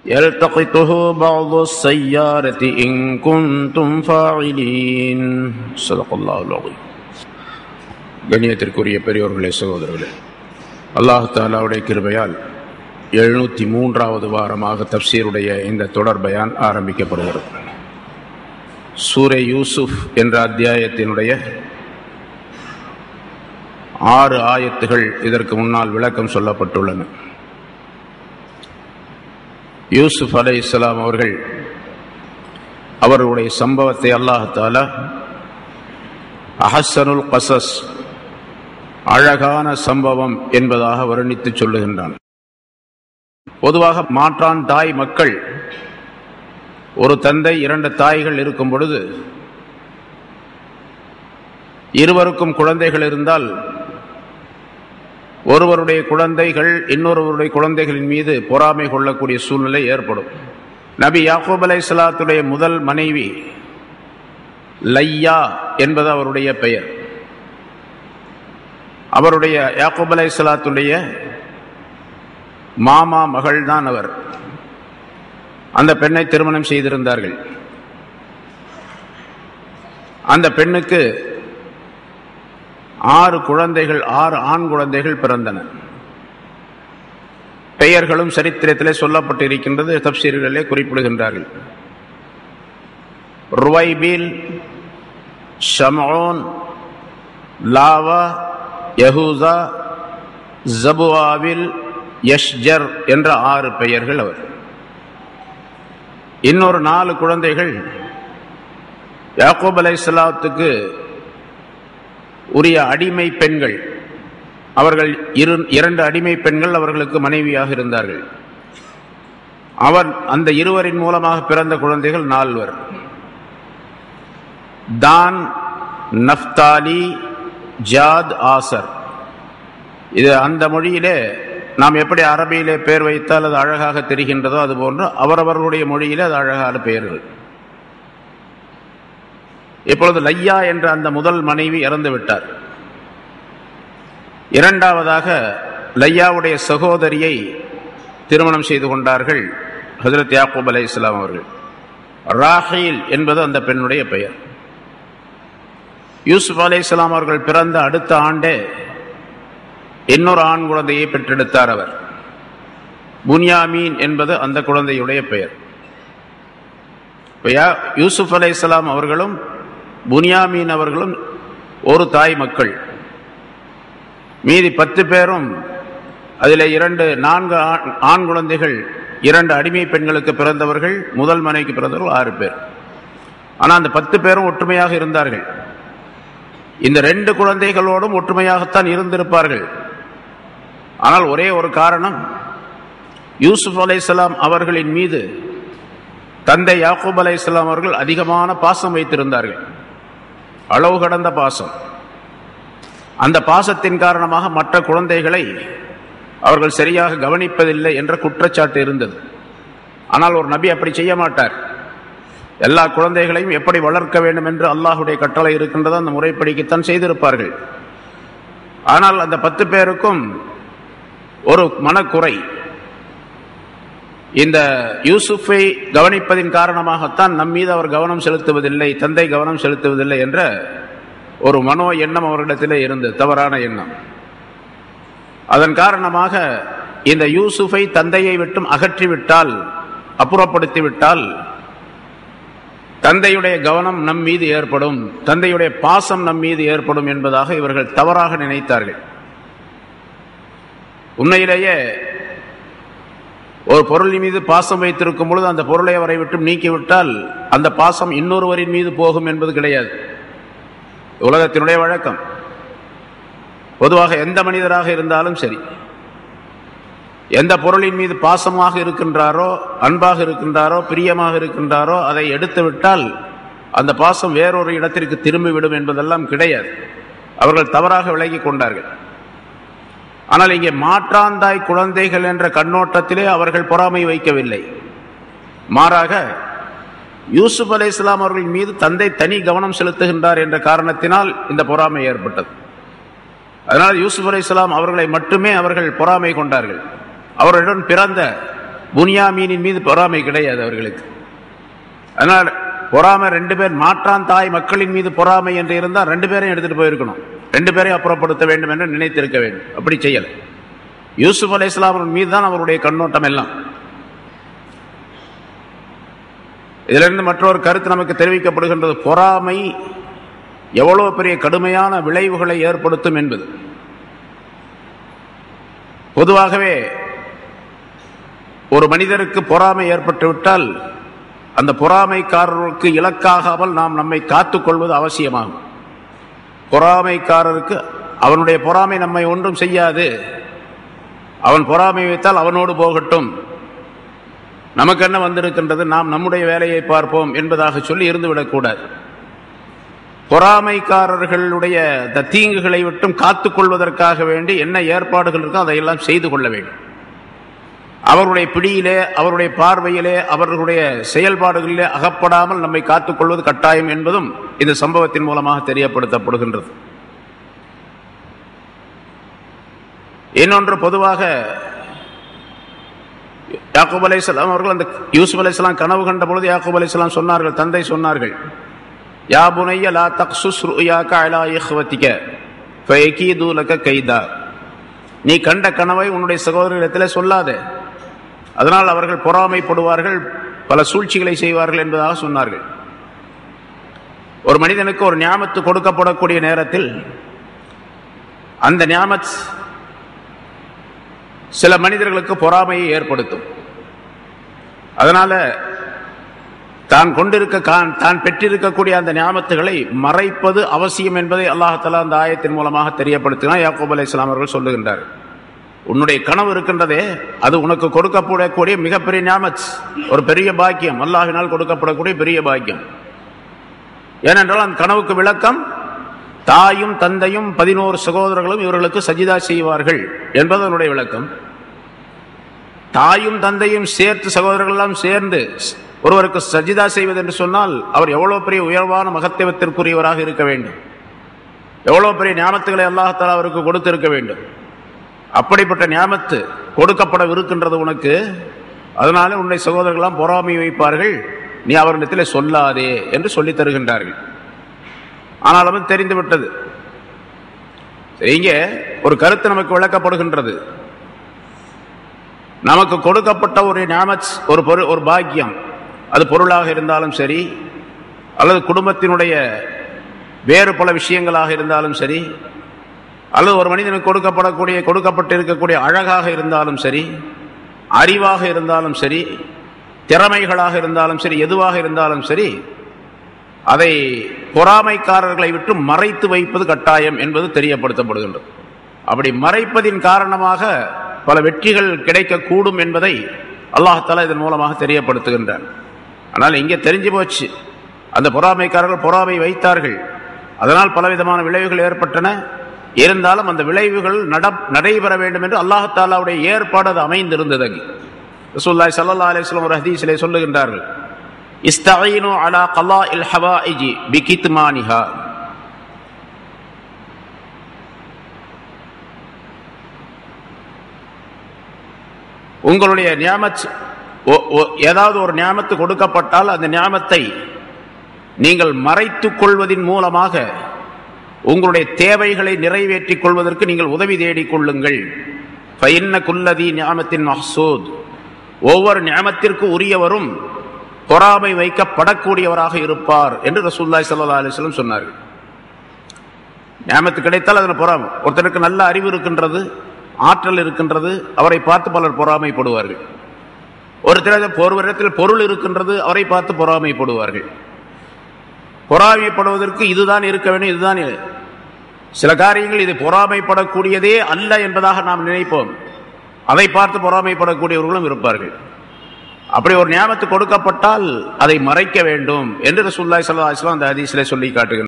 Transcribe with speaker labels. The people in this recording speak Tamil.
Speaker 1: يلتقطه بعض السيارة إن كنتم فاعلين. صدق الله العظيم. கண்ணியத்திற்குரிய பெரியோர்களே, சகோதரர்களே, அல்லாஹ் தஆலாவுடைய கிருபையால் 703வது வாரமாக தஃப்சீருடைய இந்த தொடர் பயான் ஆரம்பிக்கப்படுகிறது. சூரை யூசுப் என்ற அத்தியாயத்தினுடைய 6 ஆயத்துகள் இதற்கு முன்னால் விளக்கம் சொல்லப்பட்டுள்ளன. யூசுப் அலைஹிஸ்ஸலாம் அவர்களுடைய சம்பவத்தை அல்லாஹ் தஆலா அஹ்ஸனுல் கஸஸ், அழகான சம்பவம் என்பதாக வர்ணித்து சொல்லுகின்றான். பொதுவாக மாற்றான் தாய் மக்கள், ஒரு தந்தை 2 தாய்கள் இருக்கும் பொழுது இருவருக்கும் குழந்தைகள் இருந்தால் ஒருவருடைய குழந்தைகள் இன்னொருவருடைய குழந்தைகளின் மீது பொறாமை கொள்ளக்கூடிய சூழ்நிலை ஏற்படும். நபி யாக்கூப் அலைஹிஸ்ஸலாத்துடைய முதல் மனைவி லையா என்பது அவருடைய பெயர். அவருடைய யாக்கூப் அலைஹிஸ்ஸலாத்துடைய மாமா மகள் தான் அவர். அந்த பெண்ணை திருமணம் செய்திருந்தார்கள். அந்த பெண்ணுக்கு 6 குழந்தைகள், 6 ஆண் குழந்தைகள் பிறந்தன. பெயர்களும் சரித்திரத்திலே சொல்லப்பட்டிருக்கின்றது, தஃப்சீர்களிலே குறிப்பிடுகின்றார்கள். ருவைபீல், ஷம்ஊன், லாவா, யஹூசா, ஜபுவாவில், யஷ்ஜர் என்ற 6 பெயர்கள் அவர். இன்னொரு 4 குழந்தைகள் யாக்கூப் அலைஹிஸ்ஸலாத்துக்கு உரிய அடிமை பெண்கள். அவர்கள் 2 அடிமை பெண்கள் அவர்களுக்கு மனைவியாக இருந்தார்கள். அந்த இருவரின் மூலமாக பிறந்த குழந்தைகள் 4. தான், நஃப்தாலி, ஜாத், ஆசர். இது அந்த மொழியிலே நாம் எப்படி அரபியிலே பெயர் வைத்தால் அது அழகாக தெரிகின்றதோ அதுபோன்று அவரவர்களுடைய மொழியிலே அது அழகான பெயர்கள். இப்பொழுது லையா என்ற அந்த முதல் மனைவி இறந்து விட்டார். இரண்டாவதாக லையாவுடைய சகோதரியை திருமணம் செய்து கொண்டார்கள் ஹஜ்ரத் யாக்கூப் அலைஹிஸ்ஸலாம் அவர்கள். ராஹீல் என்பது அந்த பெண்ணுடைய பெயர். யூசுப் அலைஹிஸ்ஸலாம் அவர்கள் பிறந்த அடுத்த ஆண்டே இன்னொரு ஆண் குழந்தையை பெற்றெடுத்தார் அவர். புன்யாமீன் என்பது அந்த குழந்தையுடைய பெயர். யூசுப் அலைஹிஸ்ஸலாம் அவர்களும் புன்யாமீன் அவர்களும் ஒரு தாய் மக்கள். மீதி 10 பேரும், அதில் 4 ஆண் குழந்தைகள் 2 அடிமை பெண்களுக்கு பிறந்தவர்கள், முதல் மனைவிக்கு பிறந்தவர்கள் 6 பேர். ஆனால் அந்த 10 பேரும் ஒற்றுமையாக இருந்தார்கள். இந்த 2 குழந்தைகளோடும் ஒற்றுமையாகத்தான் இருந்திருப்பார்கள். ஆனால் ஒரே ஒரு காரணம், யூசுப் அலைஹிஸ்ஸலாம் அவர்களின் மீது தந்தை யாக்கூப் அலைஹிஸ்ஸலாம் அவர்கள் அதிகமான பாசம் வைத்திருந்தார்கள், அளவு கடந்த பாசம். அந்த பாசத்தின் காரணமாக மற்ற குழந்தைகளை அவர்கள் சரியாக கவனிப்பதில்லை என்ற குற்றச்சாட்டு இருந்தது. ஆனால் ஒரு நபி அப்படி செய்ய மாட்டார். எல்லா குழந்தைகளையும் எப்படி வளர்க்க வேண்டும் என்று அல்லாஹுடைய கட்டளை இருக்கின்றதோ அந்த முறைப்படிக்குத்தான் செய்திருப்பார்கள். ஆனால் அந்த 10 பேருக்கும் ஒரு மனக்குறை. இந்த யூசுஃபை கவனிப்பதின் காரணமாகத்தான் நம் மீது அவர் கவனம் செலுத்துவதில்லை, தந்தை கவனம் செலுத்துவதில்லை என்ற ஒரு மனோ எண்ணம் அவர்களிடத்திலே இருந்தது, தவறான எண்ணம். அதன் காரணமாக இந்த யூசுஃபை தந்தையை விட்டும் அகற்றிவிட்டால், அப்புறப்படுத்திவிட்டால் தந்தையுடைய கவனம் நம் மீது ஏற்படும், தந்தையுடைய பாசம் நம் மீது ஏற்படும் என்பதாக இவர்கள் தவறாக நினைத்தார்கள். உண்மையிலேயே ஒரு பொருளின் மீது பாசம் வைத்திருக்கும் பொழுது அந்த பொருளை அவரை விட்டு நீக்கிவிட்டால் அந்த பாசம் இன்னொருவரின் மீது போகும் என்பது கிடையாது. உலகத்தினுடைய வழக்கம். பொதுவாக எந்த மனிதராக இருந்தாலும் சரி, எந்த பொருளின் மீது பாசமாக இருக்கின்றாரோ, அன்பாக இருக்கின்றாரோ, பிரியமாக இருக்கின்றாரோ அதை எடுத்துவிட்டால் அந்த பாசம் வேறொரு இடத்திற்கு திரும்பிவிடும் என்பதெல்லாம் கிடையாது. அவர்கள் தவறாக விலகி கொண்டார்கள். ஆனால் இங்கே மாற்றாந்தாய் குழந்தைகள் என்ற கண்ணோட்டத்திலே அவர்கள் பொறாமை வைக்கவில்லை. மாறாக யூசுப் அலைஹிஸ்ஸலாம் அவர்கள் மீது தந்தை தனி கவனம் செலுத்துகின்றார் என்ற காரணத்தினால் இந்த பொறாமை ஏற்பட்டது. அதனால் யூசுப் அலைஹிஸ்ஸலாம் அவர்களை மட்டுமே அவர்கள் பொறாமை கொண்டார்கள். அவர்களுடன் பிறந்த புனியாமீனின் மீது பொறாமை கிடையாது அவர்களுக்கு. அதனால் பொறாமை 2 பேர் மாற்றான் தாய் மக்களின் மீது பொறாமை என்று இருந்தால் 2 பேரையும் எடுத்துட்டு போயிருக்கணும், 2 பேரையும் அப்புறப்படுத்த வேண்டும் என்று நினைத்திருக்க வேண்டும். அப்படி செய்யலை. யூசுப் அலைஹிஸ்ஸலாம் மீது தான் அவருடைய கண்ணோட்டம் எல்லாம். இதிலிருந்து மற்றொரு கருத்து நமக்கு தெரிவிக்கப்படுகின்றது, பொறாமை எவ்வளவு பெரிய கடுமையான விளைவுகளை ஏற்படுத்தும் என்பது. பொதுவாகவே ஒரு மனிதருக்கு பொறாமை ஏற்பட்டுவிட்டால் அந்த பொறாமைக்காரருக்கு இலக்காகாமல் நாம் நம்மை காத்துக்கொள்வது அவசியமாகும். பொறாமைக்காரருக்கு அவனுடைய பொறாமை நம்மை ஒன்றும் செய்யாது, அவன் பொறாமை வைத்தால் அவனோடு போகட்டும், நமக்கு என்ன வந்திருக்கின்றது, நாம் நம்முடைய வேலையை பார்ப்போம் என்பதாக சொல்லி இருந்துவிடக்கூடாது. பொறாமைக்காரர்களுடைய தீங்குகளை விட்டும் காத்துக்கொள்வதற்காக வேண்டி என்ன ஏற்பாடுகள் இருக்கோ அதையெல்லாம் செய்து கொள்ள வேண்டும். அவருடைய பிடியிலே, அவருடைய பார்வையிலே, அவர்களுடைய செயல்பாடுகளிலே அகப்படாமல் நம்மை காத்துக்கொள்வது கட்டாயம் என்பதும் இந்த சம்பவத்தின் மூலமாக தெரியப்படுத்தப்படுகின்றது. இன்னொன்று, பொதுவாக யாக்கூப் அலைஹிஸ்ஸலாம் அவர்கள் அந்த யூசுப் அலைஹிஸ்ஸலாம் கனவு கண்ட பொழுது யாக்கூப் அலைஹிஸ்ஸலாம் சொன்னார்கள், தந்தை சொன்னார்கள், யா புனைய லா தக்ஸுஸ் ருயாக அலா இஹ்வதிக ஃபயகீது லக கைதா, நீ கண்ட கனவை உன்னுடைய சகோதரர்களிடத்தில் சொல்லாதே, அதனால் அவர்கள் பொறாமைப்படுவார்கள், பல சூழ்ச்சிகளை செய்வார்கள் என்பதாக சொன்னார்கள். ஒரு மனிதனுக்கு ஒரு நியாமத்து கொடுக்கப்படக்கூடிய நேரத்தில் அந்த நியாமத் சில மனிதர்களுக்கு பொறாமையை ஏற்படுத்தும். அதனால தான் பெற்றிருக்கக்கூடிய அந்த நியாமத்துகளை மறைப்பது அவசியம் என்பதை அல்லாஹ் தஆலா அந்த ஆயத்தின் மூலமாக தெரியப்படுத்தினார். யாக்கூப் அலைஹிஸ்ஸலாம் அவர்கள் சொல்லுகின்றார், உன்னுடைய கனவு இருக்கின்றதே அது உனக்கு கொடுக்கப்படக்கூடிய மிகப்பெரிய நியாமத், ஒரு பெரிய பாக்கியம், அல்லாஹ்வினால் கொடுக்கப்படக்கூடிய பெரிய பாக்கியம். ஏனென்றால் அந்த கனவுக்கு விளக்கம் தாயும் தந்தையும் 11 சகோதரர்களும் இவர்களுக்கு சஜிதா செய்வார்கள் என்பது அதனுடைய விளக்கம். தாயும் தந்தையும் சேர்த்து சகோதரர்கள் எல்லாம் சேர்ந்து ஒருவருக்கு சஜிதா செய்வது என்று சொன்னால் அவர் எவ்வளவு பெரிய உயர்வான மகத்துவத்திற்குரியவராக இருக்க வேண்டும், எவ்வளவு பெரிய நியாமத்துகளை அல்லாஹ் தஆலா அவருக்கு கொடுத்திருக்க வேண்டும். அப்படிப்பட்ட நியாமத்து கொடுக்கப்படவிருக்கின்றது உனக்கு, அதனால உன்னுடைய சகோதரர்கள்லாம் பொறாமை வைப்பார்கள், நீ அவரிடத்தில் சொல்லாதே என்று சொல்லித் தருகின்றார்கள். ஆனாலும் தெரிந்துவிட்டது. இங்கே ஒரு கருத்து நமக்கு விளக்கப்படுகின்றது. நமக்கு கொடுக்கப்பட்ட ஒரு நியாமத், ஒரு பாக்கியம், அது பொருளாக இருந்தாலும் சரி, அல்லது குடும்பத்தினுடைய வேறு பல விஷயங்களாக இருந்தாலும் சரி, அல்லது ஒரு மனிதனுக்கு கொடுக்கப்பட்டிருக்கக்கூடிய அழகாக இருந்தாலும் சரி, அறிவாக இருந்தாலும் சரி, திறமைகளாக இருந்தாலும் சரி, எதுவாக இருந்தாலும் சரி, அதை பொறாமைக்காரர்களை விட்டு மறைத்து வைப்பது கட்டாயம் என்பது தெரியப்படுத்தப்படுகின்றது. அப்படி மறைப்பதின் காரணமாக பல வெற்றிகள் கிடைக்கக்கூடும் என்பதை அல்லாஹ் தஆலா இதன் மூலமாக தெரியப்படுத்துகின்றான். ஆனால் இங்கே தெரிஞ்சு போச்சு, அந்த பொறாமைக்காரர்கள் பொறாமை வைத்தார்கள், அதனால் பலவிதமான விளைவுகள் ஏற்பட்டன. இருந்தாலும் அந்த விளைவுகள் நடைபெற வேண்டும் என்று அல்லாஹ் தஆலாவுடைய ஏற்பாடு அது அமைந்திருந்தது. ரசூலுல்லாஹி ஸல்லல்லாஹு அலைஹி வஸல்லம் ஒரு ஹதீஸிலே சொல்லுகின்றார்கள், இஸ்தஈனு அலா கலாஇல் ஹவாயிஜி பிகித்மானிஹா, உங்களுடைய நியாமத், ஏதாவது ஒரு நியாமத்து கொடுக்கப்பட்டால் அந்த நியாமத்தை நீங்கள் மறைத்துக் கொள்வதின் மூலமாக உங்களுடைய தேவைகளை நிறைவேற்றிக் கொள்வதற்கு நீங்கள் உதவி தேடிக் கொள்ளுங்கள். ஃபஇன்ன குல்லதி நியாமத்தின் மஹ்சூத், ஒவ்வொரு நியாமத்திற்கு உரியவரும் பொறாமை வைக்கப்படக்கூடியவராக இருப்பார் என்று ரசூலுல்லாஹி ஸல்லல்லாஹு அலைஹி வஸல்லம் சொன்னார்கள். நியாமத்து கிடைத்தால் அதில் பொறாமை, ஒருத்தருக்கு நல்ல அறிவு இருக்கின்றது, ஆற்றல் இருக்கின்றது, அவரை பார்த்து பலர் பொறாமைப்படுவார்கள். ஒருவரிடத்தில் பொருள் இருக்கின்றது, அவரை பார்த்து பொறாமைப்படுவார்கள். பொறாமைப்படுவதற்கு இதுதான் இருக்க வேண்டும், இதுதான். சில காரியங்கள் இது பொறாமைப்படக்கூடியதே அல்ல என்பதாக நாம் நினைப்போம், அதை பார்த்து பொறாமைப்படக்கூடியவர்களும் இருப்பார்கள். அப்படி ஒரு நியாமத்து கொடுக்கப்பட்டால் அதை மறைக்க வேண்டும் என்று ரசூலுல்லாஹி ஸல்லல்லாஹு அலைஹி வஸல்லம் அந்த ஹதீஸிலே சொல்லி காட்டுகின்றனர்.